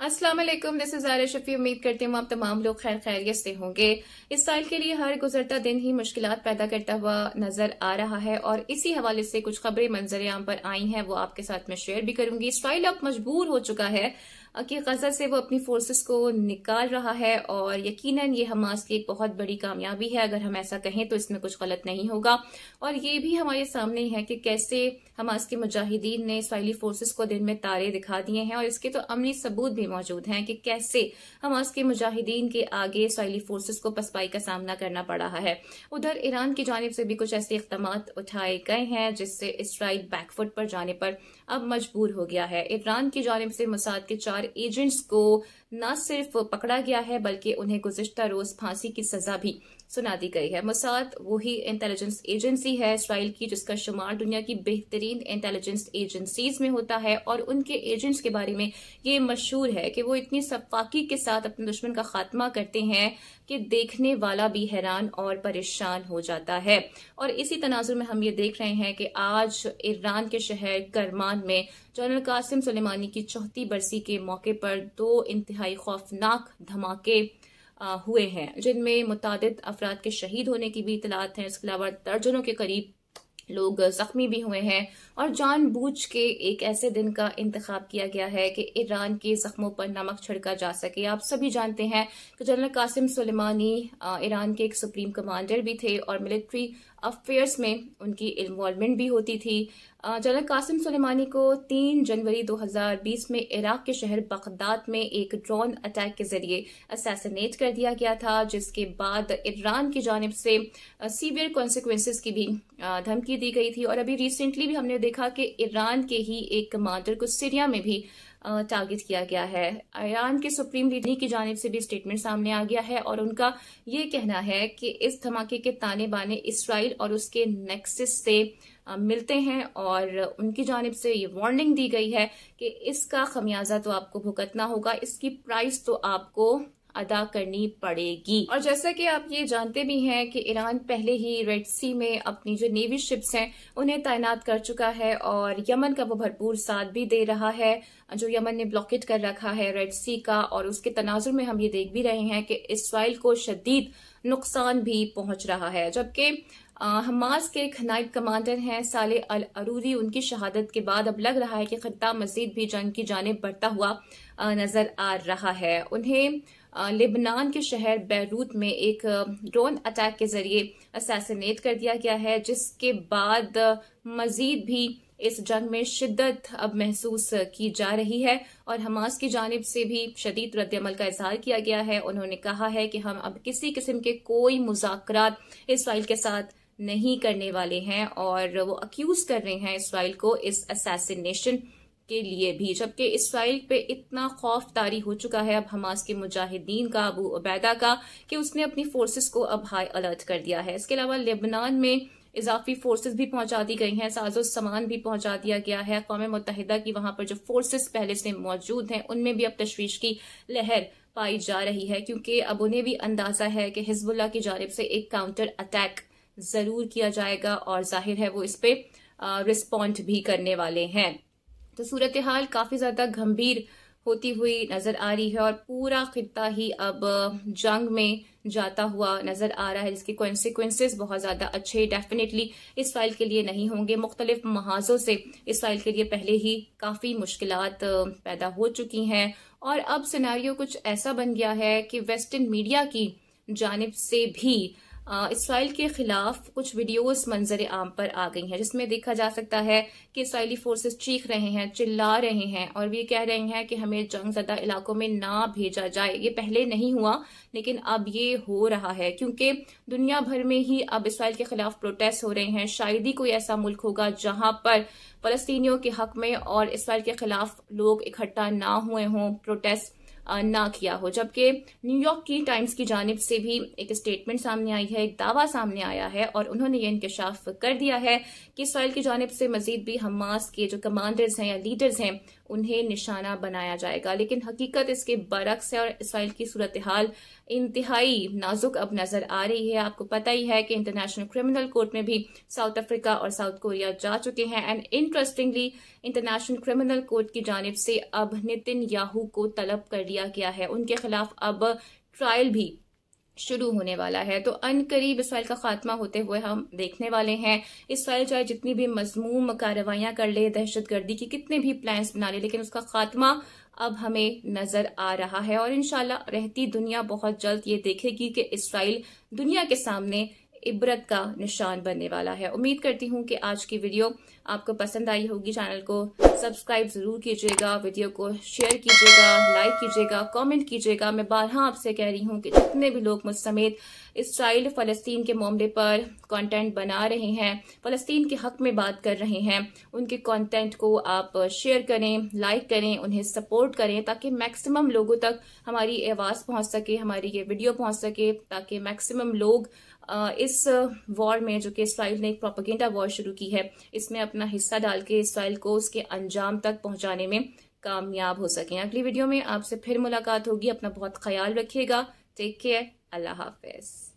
अस्सलाम वालेकुम, this is Aarish Shafi. उम्मीद करती हूँ आप तमाम लोग खैर खैरियत से होंगे। इसराइल के लिए हर गुजरता दिन ही मुश्किलात पैदा करता हुआ नजर आ रहा है और इसी हवाले से कुछ खबरें मंजर आम पर आई हैं, वो आपके साथ में शेयर भी करूंगी। इसराइल अब मजबूर हो चुका है कि गजा से वो अपनी फोर्सेस को निकाल रहा है और यकीनन ये हमास की एक बहुत बड़ी कामयाबी है। अगर हम ऐसा कहें तो इसमें कुछ गलत नहीं होगा और ये भी हमारे सामने ही है कि कैसे हमास के मुजाहिदीन ने इसराइली फोर्सेस को दिन में तारे दिखा दिए हैं और इसके तो अमली सबूत भी मौजूद हैं कि कैसे हमास के मुजाहिदीन के आगे इसराइली फोर्सेस को पसपाई का सामना करना पड़ रहा है। उधर ईरान की जानिब से भी कुछ ऐसे इक़दाम उठाए गए हैं जिससे इसराइल बैकफुट पर जाने पर अब मजबूर हो गया है। ईरान की जानिब से मोसाद के 4 एजेंट्स को न सिर्फ पकड़ा गया है बल्कि उन्हें गुज़िश्ता रोज फांसी की सजा भी सुना दी गई है। मोसाद वही इंटेलिजेंस एजेंसी है इसराइल की जिसका शुमार दुनिया की बेहतरीन इंटेलिजेंस एजेंसीज में होता है और उनके एजेंट्स के बारे में ये मशहूर है कि वो इतनी सफाकी के साथ अपने दुश्मन का खात्मा करते हैं कि देखने वाला भी हैरान और परेशान हो जाता है। और इसी तनाजुर में हम ये देख रहे हैं कि आज ईरान के शहर करमान में जनरल कासिम सुलेमानी की 34वीं बरसी के मौके पर 2 इंतहाई खौफनाक धमाके हुए हैं जिनमें मुतादिद अफराद के शहीद होने की भी इतलात हैं। इसके अलावा दर्जनों के करीब लोग जख्मी भी हुए हैं और जानबूझ के एक ऐसे दिन का इंतखाब किया गया है कि ईरान के जख्मों पर नमक छिड़का जा सके। आप सभी जानते हैं कि जनरल कासिम सुलेमानी ईरान के एक सुप्रीम कमांडर भी थे और मिलिट्री अफेयर्स में उनकी इन्वॉल्वमेंट भी होती थी। जनरल कासिम सुलेमानी को 3 जनवरी 2020 में इराक के शहर बगदाद में एक ड्रोन अटैक के जरिए असैसिनेट कर दिया गया था, जिसके बाद ईरान की जानिब से सीवियर कॉन्सिक्वेंसेस की भी धमकी दी गई थी। और अभी रिसेंटली भी हमने देखा कि ईरान के ही एक कमांडर को सीरिया में भी टारगेट किया गया है। ईरान के सुप्रीम लीडर की जानिब से भी स्टेटमेंट सामने आ गया है और उनका ये कहना है कि इस धमाके के ताने बाने इसराइल और उसके नेक्सस से मिलते हैं और उनकी जानिब से ये वार्निंग दी गई है कि इसका खमियाजा तो आपको भुगतना होगा, इसकी प्राइस तो आपको अदा करनी पड़ेगी। और जैसा कि आप ये जानते भी हैं कि ईरान पहले ही रेड सी में अपनी जो नेवी शिप्स हैं उन्हें तैनात कर चुका है और यमन का वो भरपूर साथ भी दे रहा है जो यमन ने ब्लॉकेट कर रखा है रेड सी का। और उसके तनाजुर में हम ये देख भी रहे हैं कि इसराइल को शदीद नुकसान भी पहुंच रहा है। जबकि हमास के एक नाइब कमांडर हैं साले अल अरूरी, उनकी शहादत के बाद अब लग रहा है कि खत्ता मजीद भी जंग की जानिब बढ़ता हुआ नजर आ रहा है। उन्हें लेबनान के शहर बैरूत में एक ड्रोन अटैक के जरिए असैसिनेट कर दिया गया है, जिसके बाद मजीद भी इस जंग में शिद्दत अब महसूस की जा रही है और हमास की जानिब से भी शदीद रद्दअमल का इजहार किया गया है। उन्होंने कहा है कि हम अब किसी किस्म के कोई मुज़ाकरात इसराइल के साथ नहीं करने वाले हैं और वो अक्यूज कर रहे हैं इसराइल को इस असैसिनेशन के लिए भी। जबकि इसराइल पे इतना खौफ तारी हो चुका है अब हमास के मुजाहिदीन का, अबू उबैदा का, कि उसने अपनी फोर्सेस को अब हाई अलर्ट कर दिया है। इसके अलावा लेबनान में इजाफी फोर्सेस भी पहुंचा दी गई हैं, साजो सामान भी पहुंचा दिया गया है। अक़वाम मुत्तहिदा की वहां पर जो फोर्सेस पहले से मौजूद हैं उनमें भी अब तशवीश की लहर पाई जा रही है, क्योंकि अब उन्हें भी अंदाजा है कि हिजबुल्लाह की जानिब से एक काउंटर अटैक जरूर किया जाएगा और जाहिर है वो इस पे रिस्पॉन्ड भी करने वाले हैं। तो सूरत हाल काफी ज्यादा गंभीर होती हुई नजर आ रही है और पूरा खित्ता ही अब जंग में जाता हुआ नजर आ रहा है, जिसके कॉन्सिक्वेंसेस बहुत ज्यादा अच्छे डेफिनेटली इसराइल के लिए नहीं होंगे। मुख्तलिफ महाजों से इसराइल के लिए पहले ही काफी मुश्किलात पैदा हो चुकी हैं और अब सिनेरियो कुछ ऐसा बन गया है कि वेस्टर्न मीडिया की जानिब से भी इसराइल के खिलाफ कुछ वीडियोस मंजर आम पर आ गई हैं, जिसमें देखा जा सकता है कि इसराइली फोर्सेस चीख रहे हैं, चिल्ला रहे हैं और ये कह रहे हैं कि हमें जंगज़दा इलाकों में ना भेजा जाए। ये पहले नहीं हुआ लेकिन अब ये हो रहा है, क्योंकि दुनिया भर में ही अब इसराइल के खिलाफ प्रोटेस्ट हो रहे हैं। शायद ही कोई ऐसा मुल्क होगा जहां पर फलस्तीनियों के हक में और इसराइल के खिलाफ लोग इकट्ठा ना हुए हों, प्रोटेस्ट ना किया हो। जबकि न्यूयॉर्क की टाइम्स की जानिब से भी एक स्टेटमेंट सामने आई है, एक दावा सामने आया है और उन्होंने ये इंकशाफ कर दिया है कि इसराइल की जानिब से मजीद भी हमास के जो कमांडर्स हैं या लीडर्स हैं उन्हें निशाना बनाया जाएगा। लेकिन हकीकत इसके बरक्स है और इसराइल की सूरत हाल इंतहाई नाजुक अब नजर आ रही है। आपको पता ही है कि इंटरनेशनल क्रिमिनल कोर्ट में भी साउथ अफ्रीका और साउथ कोरिया जा चुके हैं। And interestingly international criminal court की जानिब से अब नेतन्याहू को तलब कर लिया गया है। उनके खिलाफ अब ट्रायल भी शुरू होने वाला है। तो अनकरीब इसराइल का खात्मा होते हुए हम देखने वाले हैं। इसराइल चाहे जितनी भी मजमूम कार्रवाइयां कर ले, दहशतगर्दी की कितने भी प्लान्स बना ले, लेकिन उसका खात्मा अब हमें नजर आ रहा है। और इंशाल्लाह रहती दुनिया बहुत जल्द ये देखेगी कि इसराइल दुनिया के सामने इबरत का निशान बनने वाला है। उम्मीद करती हूँ कि आज की वीडियो आपको पसंद आई होगी। चैनल को सब्सक्राइब जरूर कीजिएगा, वीडियो को शेयर कीजिएगा, लाइक कीजिएगा, कमेंट कीजिएगा। मैं बारहा आपसे कह रही हूँ कि जितने भी लोग मुझ समेत इसराइल फलस्तीन के मामले पर कंटेंट बना रहे हैं, फलस्तीन के हक में बात कर रहे हैं, उनके कंटेंट को आप शेयर करें, लाइक करें, उन्हें सपोर्ट करें, ताकि मैक्सिमम लोगों तक हमारी आवाज पहुंच सके, हमारी ये वीडियो पहुंच सके, ताकि मैक्सिमम लोग इस वॉर में, जो कि इसराइल ने एक प्रोपेगेंडा वॉर शुरू की है, इसमें अपना हिस्सा डाल के इसराइल को उसके अंजाम तक पहुंचाने में कामयाब हो सकें। अगली वीडियो में आपसे फिर मुलाकात होगी। अपना बहुत ख्याल रखिएगा। Take care. अल्लाह हाफिज।